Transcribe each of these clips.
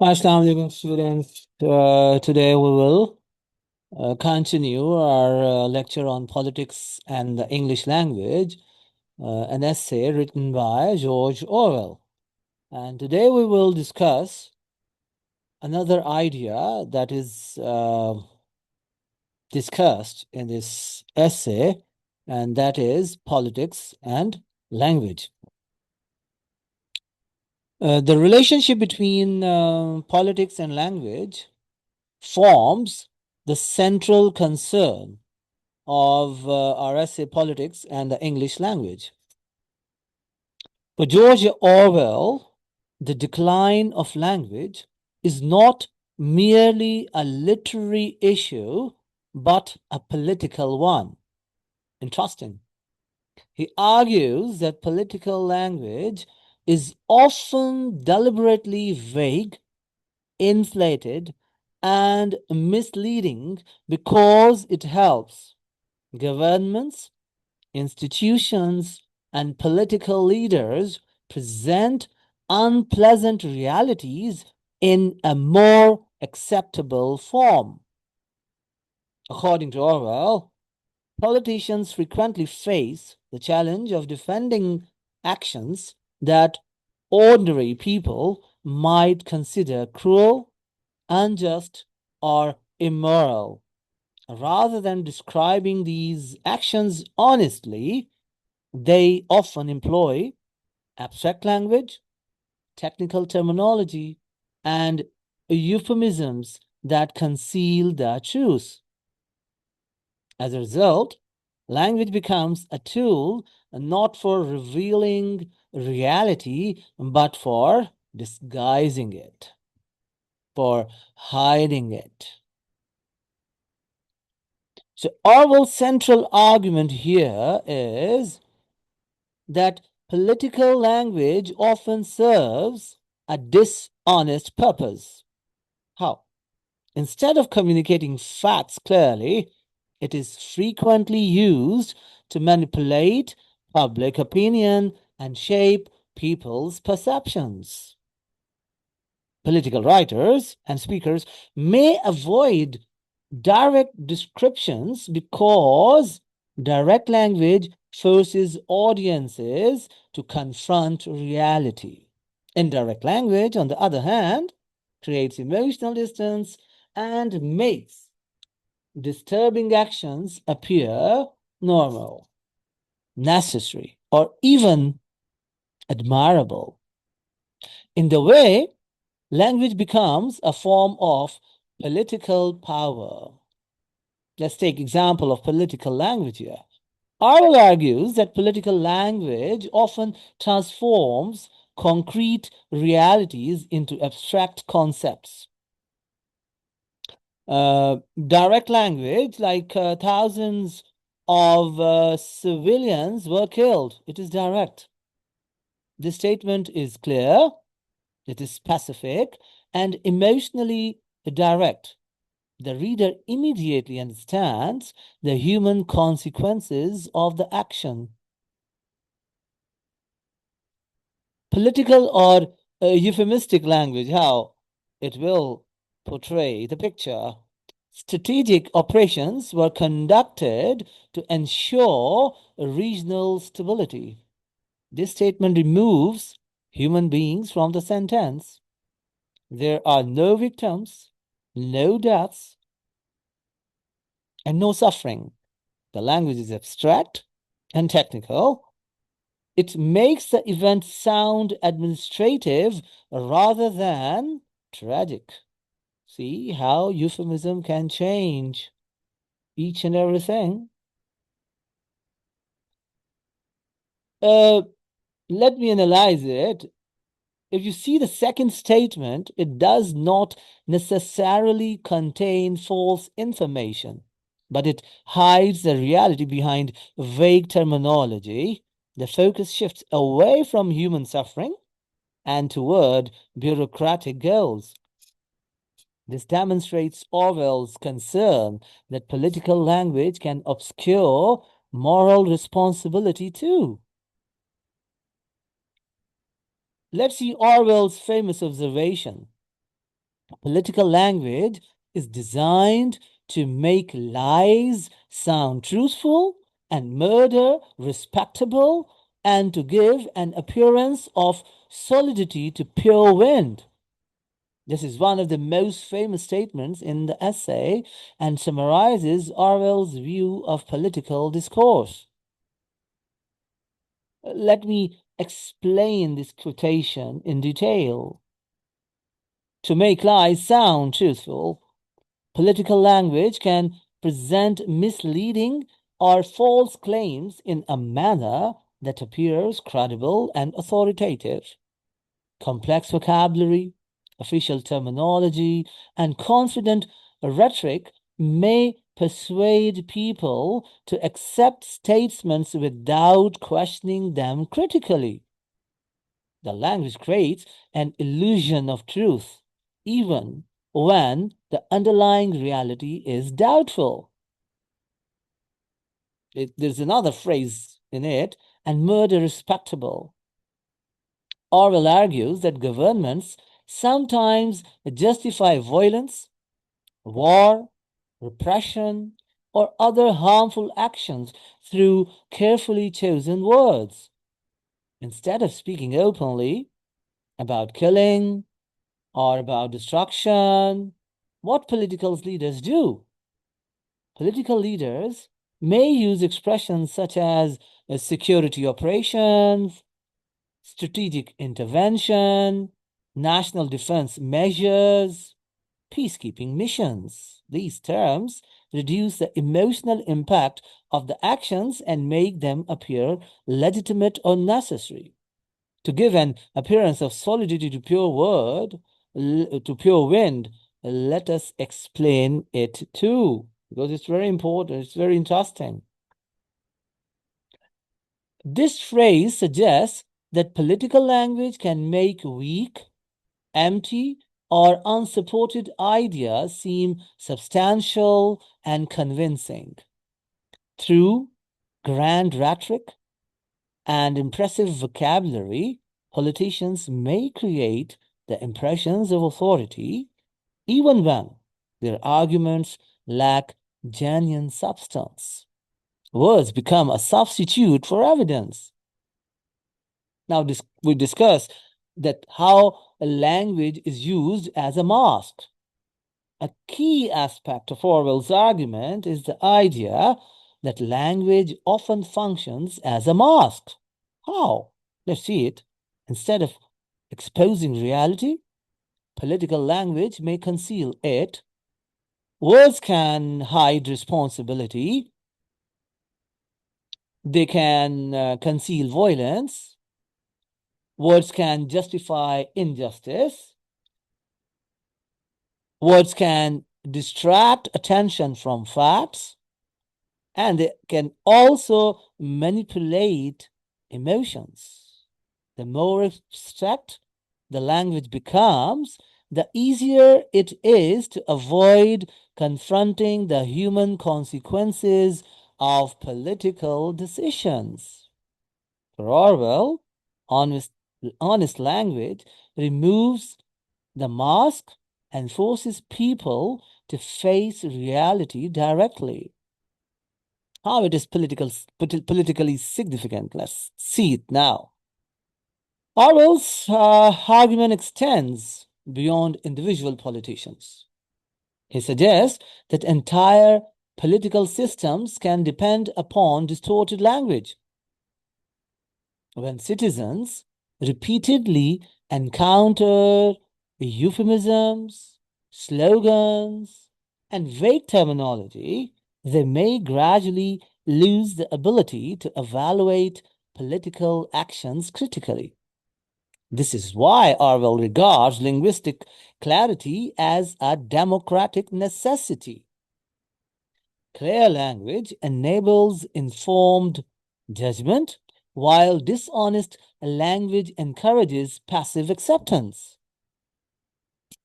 Assalamu alaikum, students. Today we will continue our lecture on politics and the English language, an essay written by George Orwell. And today we will discuss another idea that is discussed in this essay, and that is politics and language. The relationship between politics and language forms the central concern of our essay Politics and the English Language. For George Orwell, the decline of language is not merely a literary issue, but a political one. Interesting. He argues that political language is often deliberately vague, inflated, and misleading because it helps governments, institutions, and political leaders present unpleasant realities in a more acceptable form. According to Orwell, politicians frequently face the challenge of defending actions that ordinary people might consider cruel, unjust, or immoral. Rather than describing these actions honestly, they often employ abstract language, technical terminology, and euphemisms that conceal the truth. As a result, language becomes a tool not for revealing reality, but for disguising it, for hiding it. So Orwell's central argument here is that political language often serves a dishonest purpose. How? Instead of communicating facts clearly, it is frequently used to manipulate public opinion and shape people's perceptions. Political writers and speakers may avoid direct descriptions because direct language forces audiences to confront reality. Indirect language, on the other hand, creates emotional distance and makes disturbing actions appear normal, necessary, or even admirable. In the way, language becomes a form of political power. Let's take example of political language here. Orwell argues that political language often transforms concrete realities into abstract concepts. Direct language, like thousands of civilians were killed. It is direct. This statement is clear, it is specific, and emotionally direct. The reader immediately understands the human consequences of the action. Political or euphemistic language, how it will portray the picture. Strategic operations were conducted to ensure regional stability. This statement removes human beings from the sentence. There are no victims, no deaths, and no suffering. The language is abstract and technical. It makes the event sound administrative rather than tragic. See how euphemism can change each and everything. Let me analyze it. If you see the second statement, it does not necessarily contain false information, but it hides the reality behind vague terminology. The focus shifts away from human suffering and toward bureaucratic goals. This demonstrates Orwell's concern that political language can obscure moral responsibility too. Let's see Orwell's famous observation. Political language is designed to make lies sound truthful and murder respectable and to give an appearance of solidity to pure wind. This is one of the most famous statements in the essay and summarizes Orwell's view of political discourse. Let me explain this quotation in detail. To make lies sound truthful, political language can present misleading or false claims in a manner that appears credible and authoritative. Complex vocabulary, official terminology, and confident rhetoric may persuade people to accept statements without questioning them critically. The language creates an illusion of truth, even when the underlying reality is doubtful. There's another phrase in it, and murder respectable. Orwell argues that governments sometimes justify violence, war, repression, or other harmful actions through carefully chosen words. Instead of speaking openly about killing or about destruction, what political leaders do? Political leaders may use expressions such as security operations, strategic intervention, national defense measures, peacekeeping missions. These terms reduce the emotional impact of the actions and make them appear legitimate or necessary. To give an appearance of solidity to pure word, to pure wind, let us explain it too, because it's very important, it's very interesting. This phrase suggests that political language can make weak, empty, or unsupported ideas seem substantial and convincing. Through grand rhetoric and impressive vocabulary, politicians may create the impressions of authority even when their arguments lack genuine substance. Words become a substitute for evidence. Now, we discuss that how a language is used as a mask. A key aspect of Orwell's argument is the idea that language often functions as a mask. How? Let's see it. Instead of exposing reality, political language may conceal it. Words can hide responsibility. They can conceal violence. Words can justify injustice. Words can distract attention from facts. And they can also manipulate emotions. The more abstract the language becomes, the easier it is to avoid confronting the human consequences of political decisions. For Orwell, honest language removes the mask and forces people to face reality directly. How it is politically significant. Let's see it now. Orwell's argument extends beyond individual politicians. He suggests that entire political systems can depend upon distorted language. When citizens repeatedly encounter euphemisms, slogans, and vague terminology, they may gradually lose the ability to evaluate political actions critically. This is why Orwell regards linguistic clarity as a democratic necessity. Clear language enables informed judgment, while dishonest language encourages passive acceptance.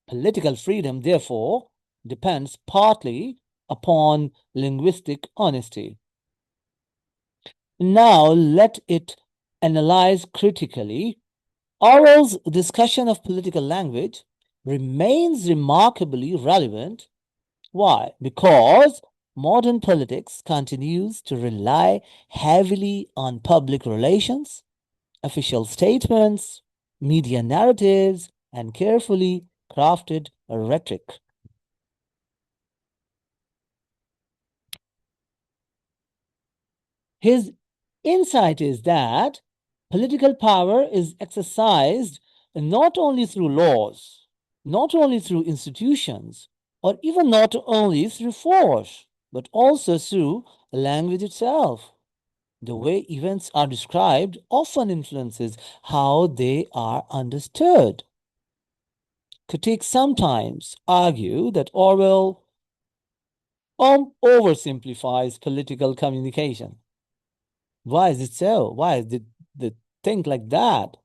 Political freedom, therefore, depends partly upon linguistic honesty. Now let it analyze critically. Orwell's discussion of political language remains remarkably relevant. Why? Because modern politics continues to rely heavily on public relations, official statements, media narratives, and carefully crafted rhetoric. His insight is that political power is exercised not only through laws, not only through institutions, or even not only through force, but also through language itself. The way events are described often influences how they are understood. Critics sometimes argue that Orwell oversimplifies political communication. Why is it so? Why is it they think like that?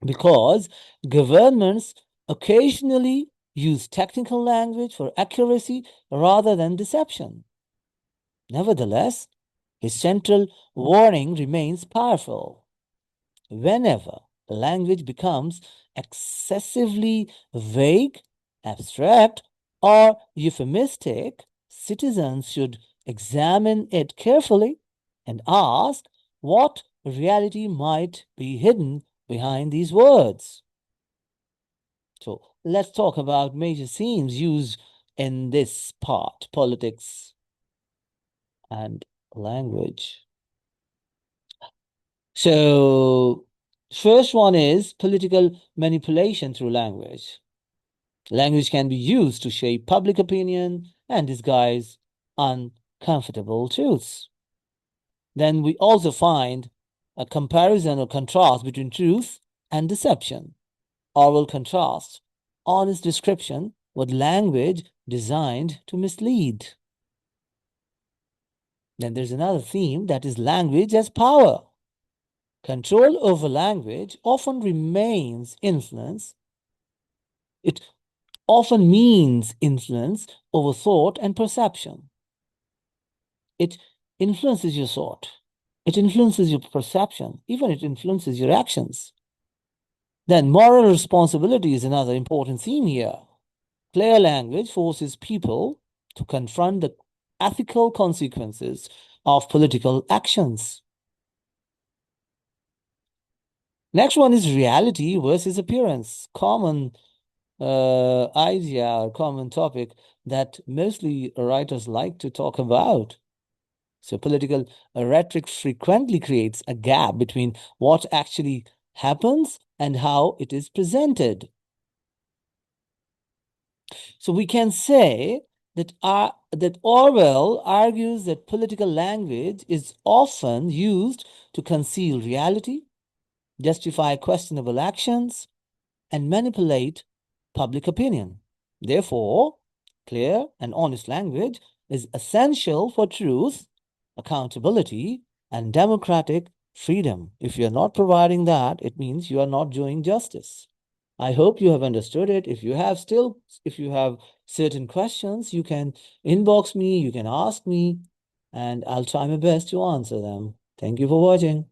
Because governments occasionally use technical language for accuracy rather than deception. Nevertheless, his central warning remains powerful. Whenever language becomes excessively vague, abstract, or euphemistic, citizens should examine it carefully and ask what reality might be hidden behind these words. So let's talk about major themes used in this part, politics and language. So, first one is political manipulation through language. Language can be used to shape public opinion and disguise uncomfortable truths. Then we also find a comparison or contrast between truth and deception. Oral contrast, honest description with language designed to mislead. Then there's another theme that is language as power. Control over language often remains influence. It often means influence over thought and perception. It influences your thought. It influences your perception. Even it influences your actions. Then moral responsibility is another important theme here. Clear language forces people to confront the ethical consequences of political actions. Next one is reality versus appearance. Common idea or common topic that mostly writers like to talk about. So political rhetoric frequently creates a gap between what actually happens and how it is presented. So we can say that Orwell argues that political language is often used to conceal reality, justify questionable actions, and manipulate public opinion. Therefore, clear and honest language is essential for truth, accountability, and democratic freedom. If you're not providing that, it means you are not doing justice. I hope you have understood it. If you have certain questions, you can inbox me, you can ask me, and I'll try my best to answer them. Thank you for watching.